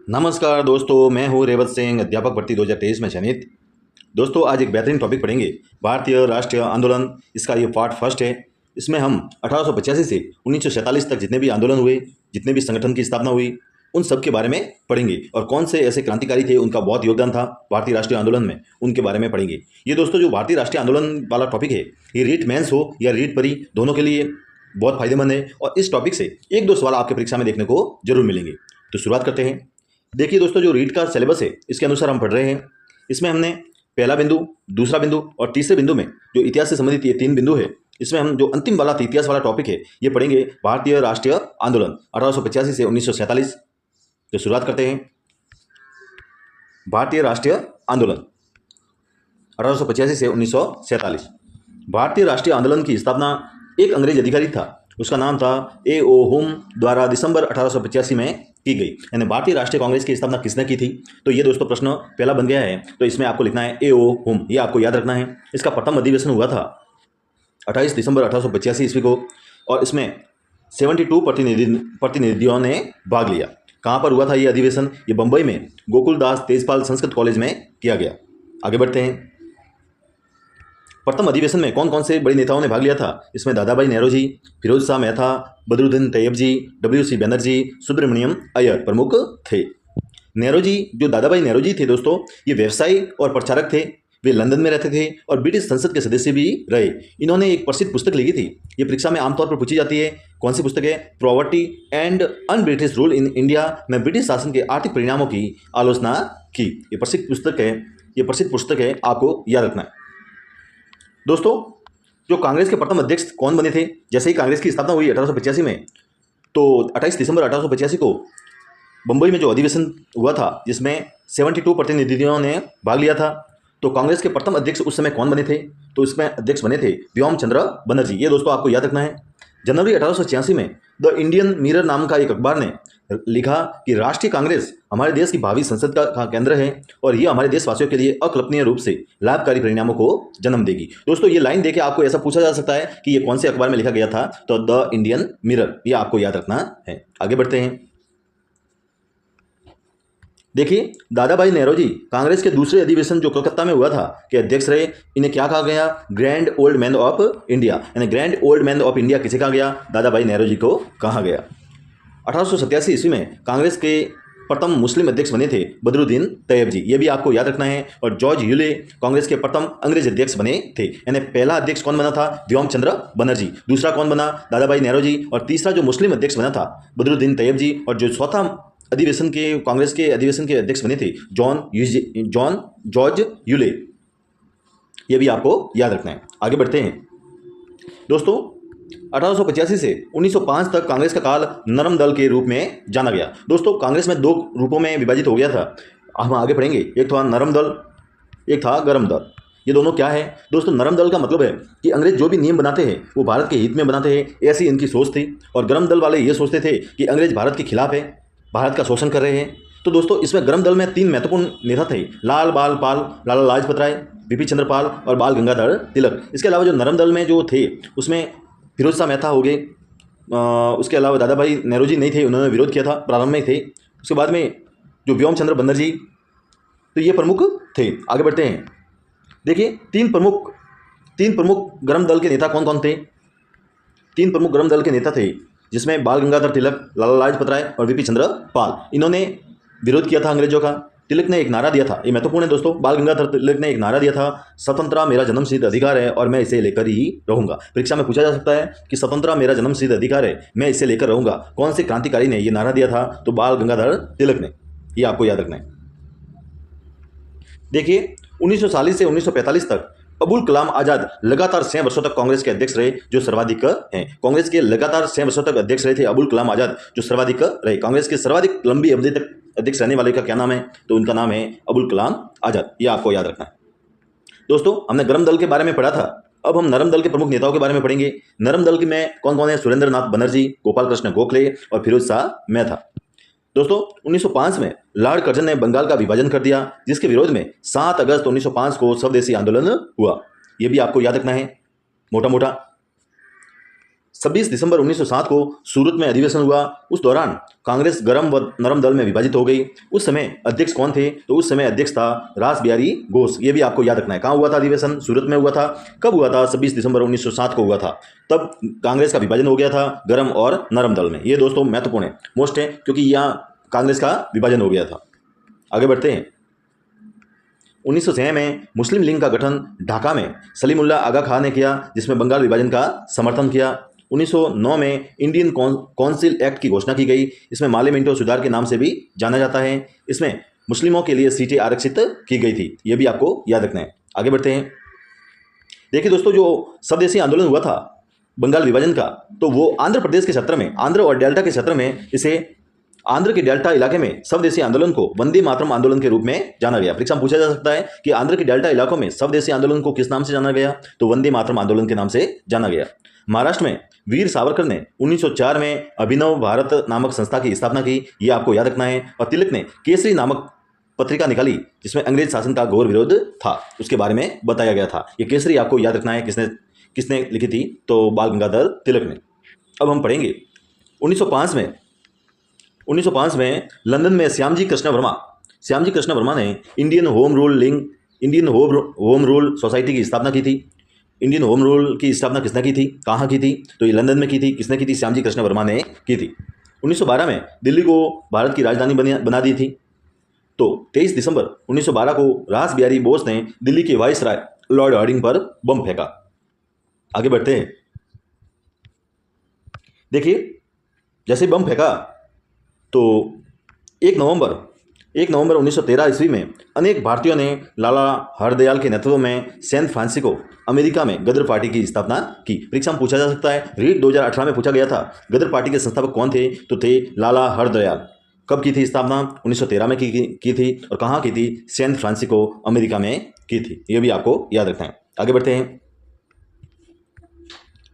नमस्कार दोस्तों, मैं हूं रेवत सिंह, अध्यापक भर्ती 2023 में चयनित। दोस्तों, आज एक बेहतरीन टॉपिक पढ़ेंगे, भारतीय राष्ट्रीय आंदोलन। इसका ये पार्ट फर्स्ट है। इसमें हम 1885 से 1947 तक जितने भी आंदोलन हुए, जितने भी संगठन की स्थापना हुई, उन सब के बारे में पढ़ेंगे और कौन से ऐसे क्रांतिकारी थे, उनका बहुत योगदान था भारतीय राष्ट्रीय आंदोलन में, उनके बारे में पढ़ेंगे। ये दोस्तों जो भारतीय राष्ट्रीय आंदोलन वाला टॉपिक है, ये रीट मेंस हो या रीट परी, दोनों के लिए बहुत फायदेमंद है और इस टॉपिक से एक दो सवाल आपके परीक्षा में देखने को जरूर मिलेंगे। तो शुरुआत करते हैं। देखिए दोस्तों, जो रीट का सिलेबस है इसके अनुसार हम पढ़ रहे हैं। इसमें हमने पहला बिंदु, दूसरा बिंदु और तीसरे बिंदु में जो इतिहास से संबंधित ये तीन बिंदु है, इसमें हम जो अंतिम वाला इतिहास वाला टॉपिक है ये पढ़ेंगे, भारतीय राष्ट्रीय आंदोलन 1885 से 1947। तो शुरुआत करते हैं। भारतीय राष्ट्रीय आंदोलन 1885 से 1947। भारतीय राष्ट्रीय आंदोलन की स्थापना एक अंग्रेज अधिकारी था, उसका नाम था A.O. हुम द्वारा दिसंबर 1885 में की गई। यानी भारतीय राष्ट्रीय कांग्रेस की स्थापना किसने की थी? तो ये दोस्तों प्रश्न पहला बन गया है। तो इसमें आपको लिखना है A.O. हुम, ये आपको याद रखना है। इसका प्रथम अधिवेशन हुआ था 28 दिसंबर 1885 ईस्वी को और इसमें 72 प्रतिनिधियों ने भाग लिया। कहाँ पर हुआ था ये अधिवेशन? ये बंबई में गोकुलदास तेजपाल संस्कृत कॉलेज में किया गया। आगे बढ़ते हैं। प्रथम अधिवेशन में कौन कौन से बड़े नेताओं ने भाग लिया था? इसमें दादा भाई नेहरू जी, फिरोज शाह मेहता, बदरुद्दीन तैयब जी, W.C. बनर्जी, सुब्रमण्यम अय्यर प्रमुख थे। नेहरू जी, जो दादा भाई नेहरू जी थे दोस्तों, ये व्यवसायी और प्रचारक थे। वे लंदन में रहते थे और ब्रिटिश संसद के सदस्य भी रहे। इन्होंने एक प्रसिद्ध पुस्तक लिखी थी, ये परीक्षा में आमतौर पर पूछी जाती है। कौन सी पुस्तक है? Poverty and un British rule in India, में ब्रिटिश शासन के आर्थिक परिणामों की आलोचना की। ये प्रसिद्ध पुस्तक है, आपको याद रखना है। दोस्तों, जो कांग्रेस के प्रथम अध्यक्ष कौन बने थे? जैसे ही कांग्रेस की स्थापना हुई 1885 में, तो 28 दिसंबर 1885 को बंबई में जो अधिवेशन हुआ था जिसमें 72 प्रतिनिधियों ने भाग लिया था, तो कांग्रेस के प्रथम अध्यक्ष उस समय कौन बने थे? तो इसमें अध्यक्ष बने थे व्योम चंद्र बनर्जी। ये दोस्तों आपको याद रखना है। जनवरी 1886 में द इंडियन मिरर नाम का एक अखबार ने लिखा कि राष्ट्रीय कांग्रेस हमारे देश की भावी संसद का केंद्र है और यह हमारे देशवासियों के लिए अकल्पनीय रूप से लाभकारी परिणामों को जन्म देगी। दोस्तों, ये लाइन देके आपको ऐसा पूछा जा सकता है कि ये कौन से अखबार में लिखा गया था? तो द इंडियन मिरर, ये आपको याद रखना है। आगे बढ़ते हैं। देखिए, दादा भाई नेहरू जी कांग्रेस के दूसरे अधिवेशन जो कलकत्ता में हुआ था के अध्यक्ष रहे। इन्हें क्या कहा गया? Grand old man of India. यानी grand old man of India किसे कहा गया? दादा भाई नेहरू जी को कहा गया। 1887 ईस्वी में कांग्रेस के प्रथम मुस्लिम अध्यक्ष बने थे बदरुद्दीन तैयब जी, ये भी आपको याद रखना है। और जॉर्ज यूले कांग्रेस के प्रथम अंग्रेज अध्यक्ष बने थे। यानी पहला अध्यक्ष कौन बना था? व्योम चंद्र बनर्जी। दूसरा कौन बना? दादा भाई नेहरू जी। और तीसरा जो मुस्लिम अध्यक्ष बना था बदरुद्दीन तैयब जी। और जो चौथा अधिवेशन के कांग्रेस के अधिवेशन के अध्यक्ष बने थे जॉर्ज यूले, ये भी आपको याद रखना है। आगे बढ़ते हैं। दोस्तों, 1885 से 1905 तक कांग्रेस का काल नरम दल के रूप में जाना गया। दोस्तों, कांग्रेस में दो रूपों में विभाजित हो गया था, हम आगे पढ़ेंगे। एक था नरम दल, एक था गरम दल। ये दोनों क्या है? दोस्तों, नरम दल का मतलब है कि अंग्रेज जो भी नियम बनाते हैं वो भारत के हित में बनाते हैं, ऐसी इनकी सोच थी। और गरम दल वाले ये सोचते थे कि अंग्रेज भारत के खिलाफ है, भारत का शोषण कर रहे हैं। तो दोस्तों, इसमें गरम दल में तीन महत्वपूर्ण नेता थे, लाला लाजपत राय, बीपी चंद्रपाल और बाल गंगाधर तिलक। इसके अलावा जो नरम दल में जो थे उसमें फिरोज शाह मेहता हो गए, उसके अलावा दादा भाई नेहरू जी नहीं थे, उन्होंने विरोध किया था, प्रारंभ में थे। उसके बाद में जो व्योम चंद्र बनर्जी, तो ये प्रमुख थे। आगे बढ़ते हैं। देखिए, तीन प्रमुख गरम दल के नेता कौन कौन थे? तीन प्रमुख गरम दल के नेता थे जिसमें बाल गंगाधर तिलक, लाला लाजपत राय और बीपी चंद्रपाल। इन्होंने विरोध किया था अंग्रेजों का। तिलक ने एक नारा दिया था, ये महत्वपूर्ण है दोस्तों। बाल गंगाधर तिलक ने एक नारा दिया था, स्वतंत्रता मेरा जन्मसिद्ध अधिकार है और मैं इसे लेकर ही रहूंगा। परीक्षा में पूछा जा सकता है कि स्वतंत्रता मेरा जन्मसिद्ध अधिकार है, मैं इसे लेकर रहूंगा, कौन से क्रांतिकारी ने यह नारा दिया था? तो बाल गंगाधर तिलक ने। ये आपको याद रखना है। देखिए, 1940 से 1945 तक अबुल कलाम आजाद लगातार 6 वर्षों तक कांग्रेस के अध्यक्ष रहे, जो सर्वाधिक हैं। कांग्रेस के लगातार 6 वर्षों तक अध्यक्ष रहे थे अबुल कलाम आजाद, जो सर्वाधिक रहे। कांग्रेस के सर्वाधिक लंबी अवधि तक अध्यक्ष रहने वाले का क्या नाम है? तो उनका नाम है अबुल कलाम आजाद। ये आपको याद रखना है। दोस्तों, हमने गरम दल के बारे में पढ़ा था, अब हम नरम दल के प्रमुख नेताओं के बारे में पढ़ेंगे। नरम दल के में कौन कौन है? सुरेंद्र नाथ बनर्जी, गोपाल कृष्ण गोखले और फिरोज शाह मेहता। दोस्तों, 1905 में लॉर्ड कर्जन ने बंगाल का विभाजन कर दिया, जिसके विरोध में 7 अगस्त 1905 को स्वदेशी आंदोलन हुआ। यह भी आपको याद रखना है मोटा मोटा। 26 दिसंबर 1907 को सूरत में अधिवेशन हुआ। उस दौरान कांग्रेस गरम व नरम दल में विभाजित हो गई। उस समय अध्यक्ष कौन थे? तो उस समय अध्यक्ष था रास बिहारी घोष। ये भी आपको याद रखना है। कहाँ हुआ था अधिवेशन? सूरत में हुआ था। कब हुआ था? 26 दिसंबर 1907 को हुआ था। तब कांग्रेस का विभाजन हो गया था गरम और नरम दल में। ये दोस्तों महत्वपूर्ण है, मोस्ट है, क्योंकि यहाँ कांग्रेस का विभाजन हो गया था। आगे बढ़ते हैं। 1906 में मुस्लिम लीग का गठन ढाका में सलीमुल्लाह आगा खां ने किया, जिसमें बंगाल विभाजन का समर्थन किया। 1909 में इंडियन काउंसिल एक्ट की घोषणा की गई। इसमें माले मिंटो सुधार के नाम से भी जाना जाता है। इसमें मुस्लिमों के लिए सीटें आरक्षित की गई थी। ये भी आपको याद रखना है। आगे बढ़ते हैं। देखिए दोस्तों, जो स्वदेशी आंदोलन हुआ था बंगाल विभाजन का, तो वो आंध्र प्रदेश के क्षेत्र में, आंध्र और डेल्टा के क्षेत्र में, इसे आंध्र के डेल्टा इलाके में स्वदेशी आंदोलन को वंदे मातरम आंदोलन के रूप में जाना गया। परीक्षा में पूछा जा सकता है कि आंध्र के डेल्टा इलाकों में स्वदेशी आंदोलन को किस नाम से जाना गया? तो वंदे मातरम आंदोलन के नाम से जाना गया। महाराष्ट्र में वीर सावरकर ने 1904 में अभिनव भारत नामक संस्था की स्थापना की। ये आपको याद रखना है। और तिलक ने केसरी नामक पत्रिका निकाली, जिसमें अंग्रेज शासन का घोर विरोध था, उसके बारे में बताया गया था। ये केसरी आपको याद रखना है। किसने लिखी थी? तो बाल गंगाधर तिलक ने। अब हम पढ़ेंगे 1905 में लंदन में श्यामजी कृष्ण वर्मा ने इंडियन होम रूल सोसाइटी की स्थापना की थी। इंडियन होम रूल की स्थापना किसने की थी? कहाँ की थी? तो ये लंदन में की थी। किसने की थी? श्यामजी कृष्ण वर्मा ने की थी। 1912 में दिल्ली को भारत की राजधानी बना दी थी। तो 23 दिसंबर 1912 को रास बिहारी बोस ने दिल्ली के वाइसराय लॉर्ड हार्डिंग पर बम फेंका। आगे बढ़ते हैं। देखिए, जैसे बम फेंका तो 1 नवंबर 1913 ईस्वी में अनेक भारतीयों ने लाला हरदयाल के नेतृत्व में सैन फ्रांसिस्को अमेरिका में गदर पार्टी की स्थापना की। परीक्षा में पूछा जा सकता है। रीट 2018 में पूछा गया था गदर पार्टी के संस्थापक कौन थे? तो थे लाला हरदयाल। कब की थी स्थापना? 1913 में की थी। और कहाँ की थी? सैन फ्रांसिस्को अमेरिका में की थी। ये भी आपको याद रखना है। आगे बढ़ते हैं।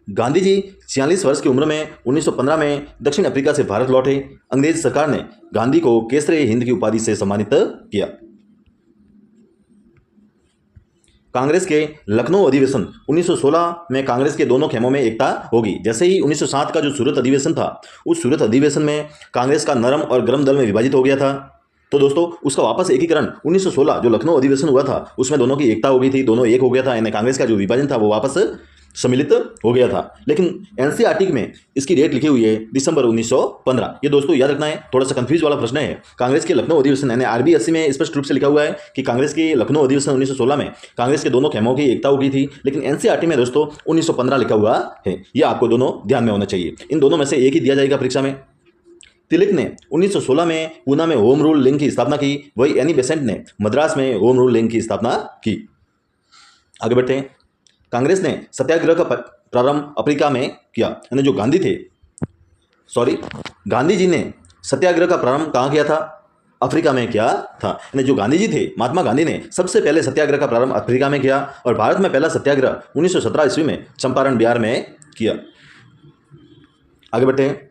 गांधी जी 46 वर्ष की उम्र में 1915 में दक्षिण अफ्रीका से भारत लौटे। अंग्रेज सरकार ने गांधी को केसरे हिंद की उपाधि से सम्मानित किया। कांग्रेस के लखनऊ अधिवेशन 1916 में कांग्रेस के दोनों खेमों में एकता होगी। जैसे ही 1907 का जो सूरत अधिवेशन था, उस सूरत अधिवेशन में कांग्रेस का नरम और गरम दल में विभाजित हो गया था। तो दोस्तों, उसका वापस एकीकरण 1916 जो लखनऊ अधिवेशन हुआ था, उसमें दोनों की एकता हो गई थी, दोनों एक हो गया था। यानी कांग्रेस का जो विभाजन था वो वापस सम्मिलित हो गया था। लेकिन एनसीईआरटी में इसकी डेट लिखी हुई है दिसंबर 1915। ये दोस्तों याद रखना है। थोड़ा सा कंफ्यूज वाला प्रश्न है। कांग्रेस के लखनऊ अधिवेशन यानी आरबीएससी में स्पष्ट रूप से लिखा हुआ है कि कांग्रेस के लखनऊ अधिवेशन 1916 में कांग्रेस के दोनों खेमों की एकता हो गई थी। लेकिन एनसीईआरटी में दोस्तों 1915 लिखा हुआ है। ये आपको दोनों ध्यान में होना चाहिए। इन दोनों में से एक ही दिया जाएगा परीक्षा में। तिलक ने 1916 में पूना में होम रूल लीग की स्थापना की। वही एनी बेसेंट ने मद्रास में होम रूल लीग की स्थापना की। आगे बढ़ते हैं। कांग्रेस ने सत्याग्रह का प्रारंभ अफ्रीका में किया। यानी जो गांधी जी ने सत्याग्रह का प्रारंभ कहाँ किया था? अफ्रीका में किया था। यानी जो गांधी जी थे, महात्मा गांधी ने सबसे पहले सत्याग्रह का प्रारंभ अफ्रीका में किया। और भारत में पहला सत्याग्रह 1917 ईस्वी में चंपारण बिहार में किया। आगे बढ़ते हैं।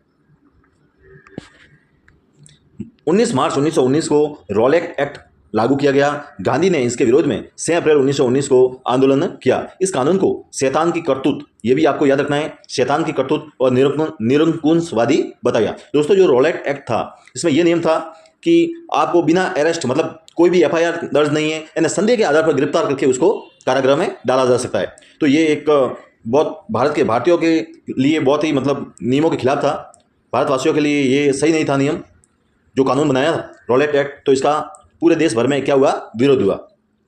19 मार्च 1919 को रॉलेट एक्ट लागू किया गया। गांधी ने इसके विरोध में 6 अप्रैल 1919 को आंदोलन किया। इस कानून को शैतान की करतूत, ये भी आपको याद रखना है, शैतान की करतूत और निरंकुशवादी बताया। दोस्तों, जो रॉलेट एक्ट था, इसमें यह नियम था कि आपको बिना अरेस्ट, मतलब कोई भी एफआईआर दर्ज नहीं है, यानी संदेह के आधार पर गिरफ्तार करके उसको कारागृह में डाला जा सकता है। तो ये एक बहुत भारत के भारतीयों के लिए बहुत ही मतलब नियमों के खिलाफ था। भारतवासियों के लिए ये सही नहीं था नियम जो कानून बनाया रॉलेट एक्ट। तो इसका पूरे देश भर में क्या हुआ? विरोध हुआ।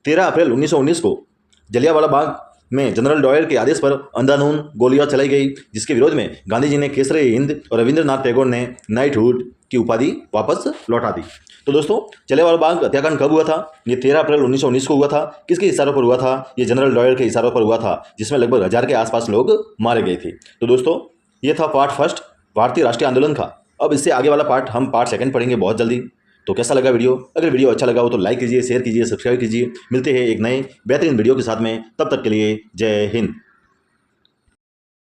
13 अप्रैल 1919 को जलियांवाला बाग में जनरल डायर के आदेश पर अंधाधुंध गोलियां चलाई गई, जिसके विरोध में गांधी जी ने केसरे हिंद और रविंद्रनाथ टैगोर ने नाइटहुड की उपाधि वापस लौटा दी। तो दोस्तों, जलियांवाला बाग हत्याकांड कब हुआ था? ये 13 अप्रैल 1919 को हुआ था। किसके इशारों पर हुआ था? ये जनरल डायर के इशारों पर हुआ था, जिसमें लगभग 1000 के आसपास लोग मारे गए थे। तो दोस्तों, ये था पार्ट फर्स्ट भारतीय राष्ट्रीय आंदोलन का। अब इससे आगे वाला पार्ट हम पार्ट सेकंड पढ़ेंगे बहुत जल्दी। तो कैसा लगा वीडियो? अगर वीडियो अच्छा लगा हो तो लाइक कीजिए, शेयर कीजिए, सब्सक्राइब कीजिए। मिलते हैं एक नए बेहतरीन वीडियो के साथ में। तब तक के लिए जय हिंद।